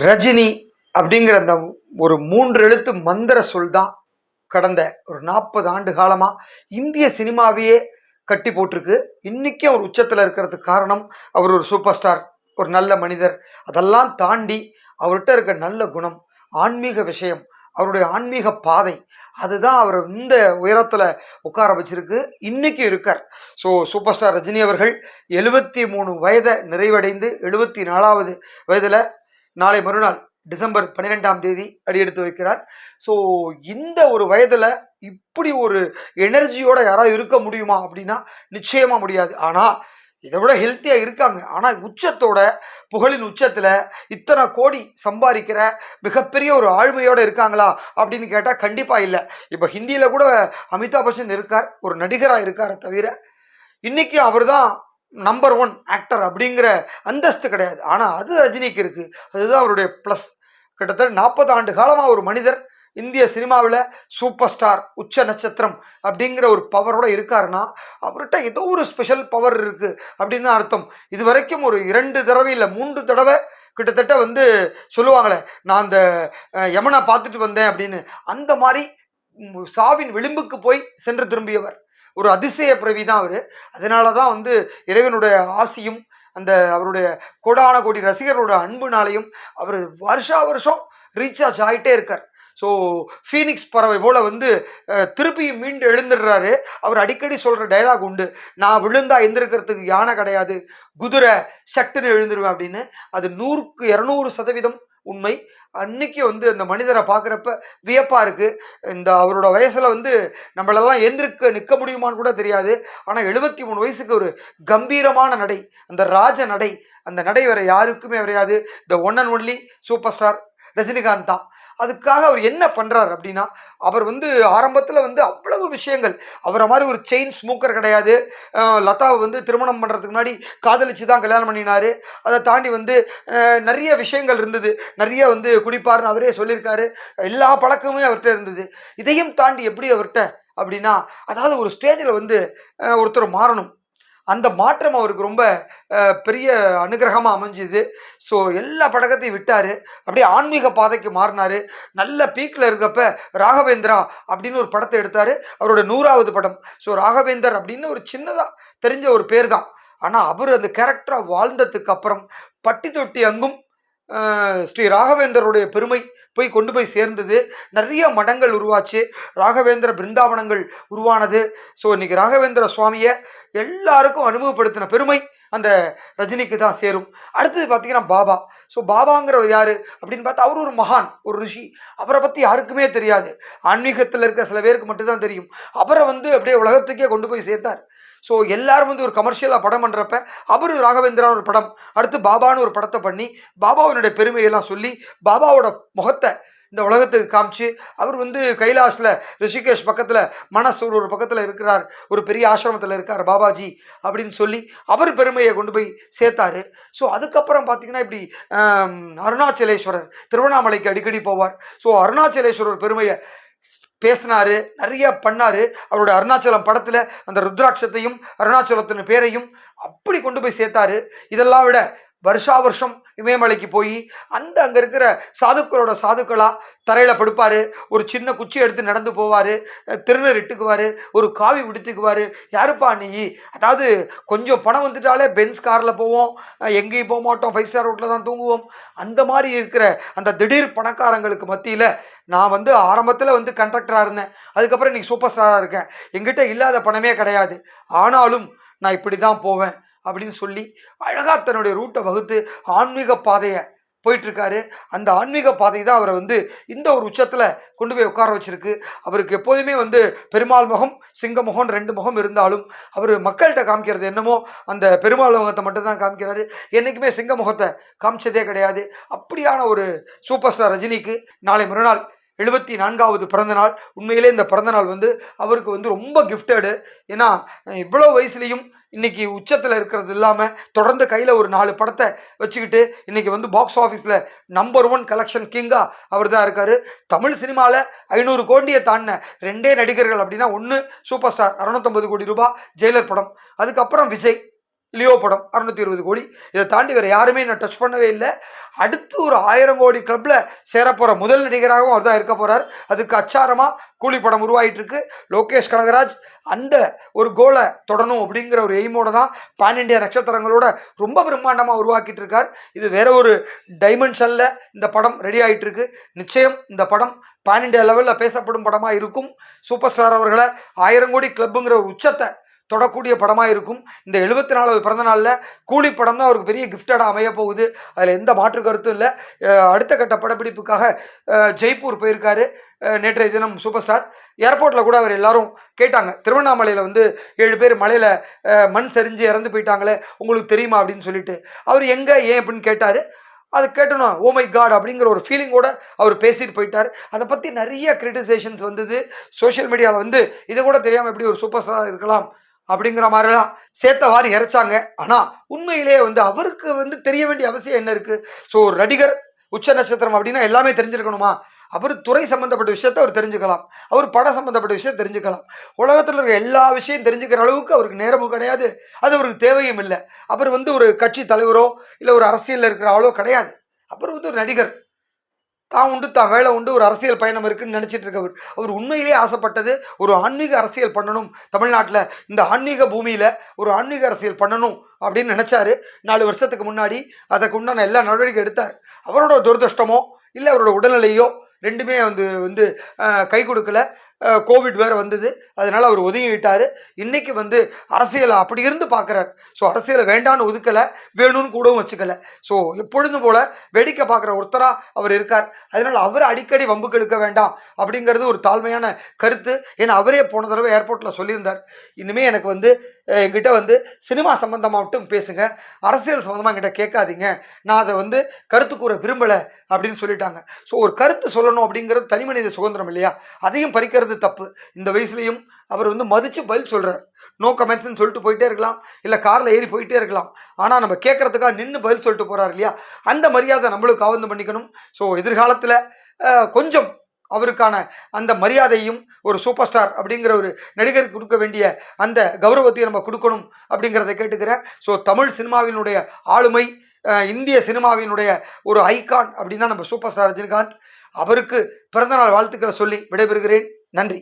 ரஜினி அப்படிங்கிற அந்த ஒரு 3 எழுத்து மந்திர சொல் தான் கடந்த ஒரு 40 ஆண்டு காலமா இந்திய சினிமாவையே கட்டி போட்டிருக்கு. இன்னைக்கு அவர் உச்சத்துல இருக்கிறதுக்கு காரணம் அவர் ஒரு சூப்பர் ஸ்டார், ஒரு நல்ல மனிதர். அதெல்லாம் தாண்டி அவர்கிட்ட இருக்க நல்ல குணம், ஆன்மீக விஷயம், அவருடைய ஆன்மீக பாதை, அதுதான் அவர் இந்த உயரத்துல உட்கார வச்சிருக்கு. இன்னைக்கு இருக்கார். ஸோ சூப்பர் ஸ்டார் ரஜினி அவர்கள் 73 வயதை நிறைவடைந்து 74வது வயதுல நாளை மறுநாள் டிசம்பர் 12ஆம் தேதி அடியெடுத்து வைக்கிறார். ஸோ இந்த ஒரு வயதுல இப்படி ஒரு எனர்ஜியோட யாராவது இருக்க முடியுமா அப்படின்னா நிச்சயமா முடியாது. ஆனா இதை விட ஹெல்த்தியா இருக்காங்க. ஆனா உச்சத்தோட, புகழின் உச்சத்துல இத்தனை கோடி சம்பாதிக்கிற மிகப்பெரிய ஒரு ஆழ்மையோட இருக்காங்களா அப்படின்னு கேட்டா கண்டிப்பா இல்லை. இப்ப ஹிந்தியில கூட அமிதாப் பச்சன் இருக்கார், ஒரு நடிகரா இருக்கார தவிர இன்னைக்கு அவர் தான் நம்பர் 1 ஆக்டர் அப்படிங்கிற அந்தஸ்து கிடையாது. ஆனா அது ரஜினிக்கு இருக்கு. அதுதான் அவருடைய பிளஸ். கிட்டத்தட்ட 40 ஆண்டு காலமா ஒரு மனிதர் இந்திய சினிமாவில் சூப்பர் ஸ்டார், உச்ச நட்சத்திரம் அப்படிங்கிற ஒரு பவரோட இருக்காருன்னா அவர்கிட்ட ஏதோ ஒரு ஸ்பெஷல் பவர் இருக்கு அப்படின்னு அர்த்தம். இது வரைக்கும் ஒரு 2 தடவை இல்லை 3 தடவை கிட்டத்தட்ட வந்து சொல்லுவாங்களே, நான் அந்த யமனை பார்த்துட்டு வந்தேன் அப்படின்னு. அந்த மாதிரி சாவின் விளிம்புக்கு போய் சென்று திரும்பியவர், ஒரு அதிசய பிறவி தான் அவரு. அதனால தான் வந்து இறைவனுடைய ஆசியும் அந்த அவருடைய கோடான கோடி ரசிகர்களோட அன்புனாலையும் அவர் வருஷா வருஷம் ரீசார்ஜ் ஆகிட்டே இருக்கார். ஸோ ஃபீனிக்ஸ் பறவை போல வந்து திருப்பியும் மீண்டு எழுந்துடுறாரு. அவர் அடிக்கடி சொல்ற டைலாக் உண்டு, நான் விழுந்தா எந்திருக்கிறதுக்கு யானை கிடையாது, குதிரை சட்டுன்னு எழுந்துருவேன் அப்படின்னு. அது 100க்கு 200% உண்மை. அன்னைக்கு வந்து அந்த மனிதரை பார்க்குறப்ப வியப்பா இருக்கு. இந்த அவரோட வயசுல வந்து நம்மளெல்லாம் எந்திருக்க நிற்க முடியுமான்னு கூட தெரியாது. ஆனால் 73 வயசுக்கு ஒரு கம்பீரமான நடை, அந்த ராஜ நடை, அந்த நடை வேற யாருக்குமே வரையாது. The one and only super star Rajinikanth தான். அதுக்காக அவர் என்ன பண்றாரு அப்படின்னா, அவர் வந்து ஆரம்பத்துல வந்து அவ்வளவு விஷயங்கள், அவரை மாதிரி ஒரு செயின் ஸ்மோக்கர் கிடையாது. லதாவை வந்து திருமணம் பண்றதுக்கு முன்னாடி காதலிச்சு தான் கல்யாணம் பண்ணினாரு. அதை தாண்டி வந்து நிறைய விஷயங்கள் இருந்தது. நிறைய வந்து குடிப்பாருன்னு அவரே சொல்லியிருக்காரு. எல்லா பழக்கமுமே அவர்கிட்ட இருந்தது. இதையும் தாண்டி எப்படி அவர்கிட்ட அப்படின்னா, அதாவது ஒரு ஸ்டேஜில் வந்து ஒருத்தர் மாறணும், அந்த மாற்றம் அவருக்கு ரொம்ப பெரிய அனுகிரகமாக அமைஞ்சுது. ஸோ எல்லா பழக்கத்தையும் விட்டார், அப்படியே ஆன்மீக பாதைக்கு மாறினார். நல்ல பீக்கில் இருக்கப்ப ராகவேந்திரா அப்படின்னு ஒரு படத்தை எடுத்தார், அவரோட 100வது படம். ஸோ ராகவேந்தர் அப்படின்னு ஒரு சின்னதாக தெரிஞ்ச ஒரு பேர் தான். ஆனால் அவர் அந்த கேரக்டராக வாழ்ந்ததுக்கு அப்புறம் பட்டி தொட்டி அங்கும் ஸ்ரீ ராகவேந்தருடைய பெருமை போய் கொண்டு போய் சேர்ந்தது. நிறைய மடங்கள் உருவாச்சு, ராகவேந்திர பிருந்தாவனங்கள் உருவானது. ஸோ இன்னைக்கு ராகவேந்திர சுவாமியை எல்லாருக்கும் அனுபவப்படுத்தின பெருமை அந்த ரஜினிக்கு தான் சேரும். அடுத்தது பார்த்தீங்கன்னா பாபா. ஸோ பாபாங்கிறவர் யாரு அப்படின்னு பார்த்தா அவர் ஒரு மகான், ஒரு ரிஷி. அவரை பற்றி யாருக்குமே தெரியாது. ஆன்மீகத்தில் இருக்க சில பேருக்கு மட்டும்தான் தெரியும். அவரை வந்து அப்படியே உலகத்துக்கே கொண்டு போய் சேர்த்தார். ஸோ எல்லாரும் வந்து ஒரு கமர்ஷியலாக படம் பண்ணுறப்ப அவர் ராகவேந்திரான்னு ஒரு படம், அடுத்து பாபான்னு ஒரு படத்தை பண்ணி பாபாவினுடைய பெருமையெல்லாம் சொல்லி பாபாவோட முகத்தை இந்த உலகத்துக்கு காமிச்சு, அவர் வந்து கைலாஷில் ரிஷிகேஷ் பக்கத்தில் மனசூர் ஒரு பக்கத்தில் இருக்கிறார், ஒரு பெரிய ஆசிரமத்தில் இருக்கார் பாபாஜி அப்படின்னு சொல்லி அவர் பெருமையை கொண்டு போய் சேர்த்தாரு. ஸோ அதுக்கப்புறம் பார்த்தீங்கன்னா இப்படி அருணாச்சலேஸ்வரர், திருவண்ணாமலைக்கு அடிக்கடி போவார். ஸோ அருணாச்சலேஸ்வரர் பெருமையை பேசினாரு, நிறைய பண்ணாரு. அவரோட அருணாச்சலம் படத்துல அந்த ருத்ராட்சத்தையும் அருணாச்சலத்தின் பேரையும் அப்படி கொண்டு போய் சேர்த்தாரு. இதெல்லாம் விட வருஷா வருஷம் இமயமலைக்கு போய் அங்க இருக்கிற சாதுக்களோட சாதுக்களா தரையில படுப்பாரு, ஒரு சின்ன குச்சி எடுத்து நடந்து போவாரு, திருநீர் இட்டுக்குவாரு, ஒரு காவி விடுத்துக்குவாரு. யாருப்பா நீ? அதாவது கொஞ்சம் பணம் வந்துட்டாலே பென்ஸ் கார்ல போவோம், எங்கேயும் போக மாட்டோம், 5 ஸ்டார் ஹோட்டல்ல தான் தூங்குவோம். அந்த மாதிரி இருக்கிற அந்த திடீர் பணக்காரங்களுக்கு மத்தியில நான் வந்து ஆரம்பத்தில் வந்து கண்டக்டராக இருந்தேன், அதுக்கப்புறம் இன்னைக்கு சூப்பர் ஸ்டாராக இருக்கேன், எங்கிட்ட இல்லாத பணமே கிடையாது, ஆனாலும் நான் இப்படி தான் போவேன் அப்படின்னு சொல்லி அழகா தன்னுடைய ரூட்டை வகுத்து ஆன்மீக பாதையை போயிட்டு இருக்காரு. அந்த ஆன்மீக பாதை தான் அவரை வந்து இந்த ஒரு உச்சத்துல கொண்டு போய் உட்கார வச்சிருக்கு. அவருக்கு எப்போதுமே வந்து பெருமாள் முகம், சிங்க முகம், 2 முகம் இருந்தாலும் அவர் மக்கள்கிட்ட காமிக்கிறது என்னமோ அந்த பெருமாள் முகத்தை மட்டும்தான் காமிக்கிறாரு. என்னைக்குமே சிங்க முகத்தை காமிச்சதே கிடையாது. அப்படியான ஒரு சூப்பர் ஸ்டார் ரஜினிக்கு நாளை மறுநாள் 74வது பிறந்தநாள். உண்மையிலே இந்த பிறந்தநாள் வந்து அவருக்கு வந்து ரொம்ப கிஃப்டடு. ஏன்னா இவ்வளோ வயசுலையும் இன்னைக்கு உச்சத்தில் இருக்கிறது இல்லாமல் தொடர்ந்து கையில் ஒரு 4 படத்தை வச்சுக்கிட்டு இன்னைக்கு வந்து பாக்ஸ் ஆஃபீஸில் நம்பர் 1 கலெக்ஷன் கிங்காக அவர் தான் இருக்கார். தமிழ் சினிமாவில் 500 கோடியை தாண்டின 2 நடிகர்கள் அப்படின்னா, ஒன்று சூப்பர் ஸ்டார் 650 கோடி ரூபாய் ஜெயிலர் படம், அதுக்கப்புறம் விஜய் லியோ படம் 620 கோடி. இதை தாண்டி வேற யாருமே நான் டச் பண்ணவே இல்லை. அடுத்து ஒரு 1000 கோடி கிளப்ல சேரப்போற முதல் நடிகராகவும் அவர் தான் இருக்க போறார். அதுக்கு அச்சாரமா கூலி படம் உருவாயிட்டு இருக்கு. லோகேஷ் கனகராஜ் அந்த ஒரு கோலை தொடணும் அப்படிங்கிற ஒரு எய்மோட தான் பான் இண்டியா நட்சத்திரங்களோட ரொம்ப பிரம்மாண்டமா உருவாக்கிட்டு இருக்கார். இது வேற ஒரு டைமென்ஷன்ல இந்த படம் ரெடி ஆயிட்டு இருக்கு. நிச்சயம் இந்த படம் பான் இண்டியா லெவல்ல பேசப்படும் படமா இருக்கும். சூப்பர் ஸ்டார் அவர்களை 1000 கோடி கிளப்புங்கிற ஒரு உச்சத்தை தொடக்கூடிய படமாக இருக்கும். இந்த 74வது பிறந்த நாளில் கூலி படம் தான் அவருக்கு பெரிய கிஃப்டடாக அமைய போகுது. அதில் எந்த மாற்று கருத்தும் இல்லை. அடுத்த கட்ட படப்பிடிப்புக்காக ஜெய்ப்பூர் போயிருக்காரு நேற்றைய தினம் சூப்பர் ஸ்டார். ஏர்போர்ட்டில் கூட அவர் எல்லாரும் கேட்டாங்க, திருவண்ணாமலையில் வந்து 7 பேர் மலையில் மண் சரிஞ்சு இறந்து போயிட்டாங்களே, உங்களுக்கு தெரியுமா அப்படின்னு சொல்லிட்டு. அவர் எங்கே ஏன் அப்படின்னு கேட்டார். அது கேட்டணும், ஓ மை காட் அப்படிங்கிற ஒரு ஃபீலிங்கோட அவர் பேசிட்டு போயிட்டார். அதை பற்றி நிறைய கிரிட்டிசைஷன்ஸ் வந்தது சோஷியல் மீடியாவில். வந்து இதை கூட தெரியாமல் எப்படி ஒரு சூப்பர் ஸ்டாராக இருக்கலாம் அப்படிங்கிற மாதிரிலாம் சேர்த்த வாரி இறைச்சாங்க. ஆனால் உண்மையிலே வந்து அவருக்கு வந்து தெரிய வேண்டிய அவசியம் என்ன இருக்குது? ஸோ ஒரு நடிகர் உச்ச நட்சத்திரம் அப்படின்னா எல்லாமே தெரிஞ்சிருக்கணுமா? அவர் துறை சம்மந்தப்பட்ட விஷயத்த அவர் தெரிஞ்சுக்கலாம், அவர் படம் சம்மந்தப்பட்ட விஷயம் தெரிஞ்சுக்கலாம். உலகத்தில் இருக்க எல்லா விஷயம் தெரிஞ்சுக்கிற அளவுக்கு அவருக்கு நேரமும் கிடையாது, அது அவருக்கு தேவையும் இல்லை. அவர் வந்து ஒரு கட்சி தலைவரோ இல்லை ஒரு அரசியலில் இருக்கிற ஆளோ கிடையாது. அவர் வந்து ஒரு நடிகர், தான் உண்டு தான் வேலை உண்டு, ஒரு அரசியல் பயணம் இருக்குன்னு நினச்சிட்டு இருக்கவர். அவர் உண்மையிலேயே ஆசைப்பட்டது ஒரு ஆன்மீக அரசியல் பண்ணணும், தமிழ்நாட்டில் இந்த ஆன்மீக பூமியில் ஒரு ஆன்மீக அரசியல் பண்ணணும் அப்படின்னு நினச்சாரு. 4 வருஷத்துக்கு முன்னாடி அதுக்கு உண்டான எல்லா நடவடிக்கை எடுத்தார். அவரோட துரதிருஷ்டமோ இல்லை அவரோட உடல்நிலையோ ரெண்டுமே வந்து கை கொடுக்கல. கோவிட் வேறு வந்தது, அதனால் அவர் ஒதுங்கிட்டார். இன்றைக்கி வந்து அரசியலை அப்படி இருந்து பார்க்குறார். ஸோ அரசியலை வேண்டான்னு ஒதுக்கலை, வேணும்னு கூடவும் வச்சுக்கலை. ஸோ எப்பொழுதும் போல் வேடிக்கை பார்க்குற ஒருத்தராக அவர் இருக்கார். அதனால் அவர் அடிக்கடி வம்புக்கு எடுக்க வேண்டாம் அப்படிங்கிறது ஒரு தாழ்மையான கருத்து. ஏன்னா அவரே போன தடவை ஏர்போர்ட்டில் சொல்லியிருந்தார், இனிமேல் எனக்கு வந்து என்கிட்ட வந்து சினிமா சம்மந்தமாக மட்டும் பேசுங்க, அரசியல் சம்மந்தமாக என்கிட்ட கேட்காதீங்க, நான் அதை வந்து கருத்து கூற விரும்பலை அப்படின்னு சொல்லிட்டாங்க. ஸோ ஒரு கருத்து சொல்லணும் அப்படிங்கிறது தனி மனித சுதந்திரம் இல்லையா? அதையும் பறிக்கிறது தப்பு. இந்த வயசுலையும் அவர் வந்து மதிச்சு பதில் சொல்றார். நோ கமெண்ட்ஸ்ன்னு சொல்லிட்டு போயிட்டே இருக்கலாம், இல்லை காரில் ஏறி போயிட்டே இருக்கலாம். ஆனால் நம்ம கேட்கறதுக்காக நின்று பதில் சொல்லிட்டு போறார் இல்லையா? அந்த மரியாதை நம்மளும் காவந்து பண்ணிக்கணும். ஸோ எதிர்காலத்தில் கொஞ்சம் அவருக்கான அந்த மரியாதையும் ஒரு சூப்பர் ஸ்டார் அப்படிங்கிற ஒரு நடிகருக்கு கொடுக்க வேண்டிய அந்த கௌரவத்தையும் நம்ம கொடுக்கணும் அப்படிங்கிறத கேட்டுக்கிறேன். ஸோ தமிழ் சினிமாவினுடைய ஆளுமை, இந்திய சினிமாவினுடைய ஒரு ஐகான் அப்படின்னா நம்ம சூப்பர் ஸ்டார் ரஜினிகாந்த். அவருக்கு பிறந்தநாள் வாழ்த்துக்களை சொல்லி விடைபெறுகிறேன். நன்றி.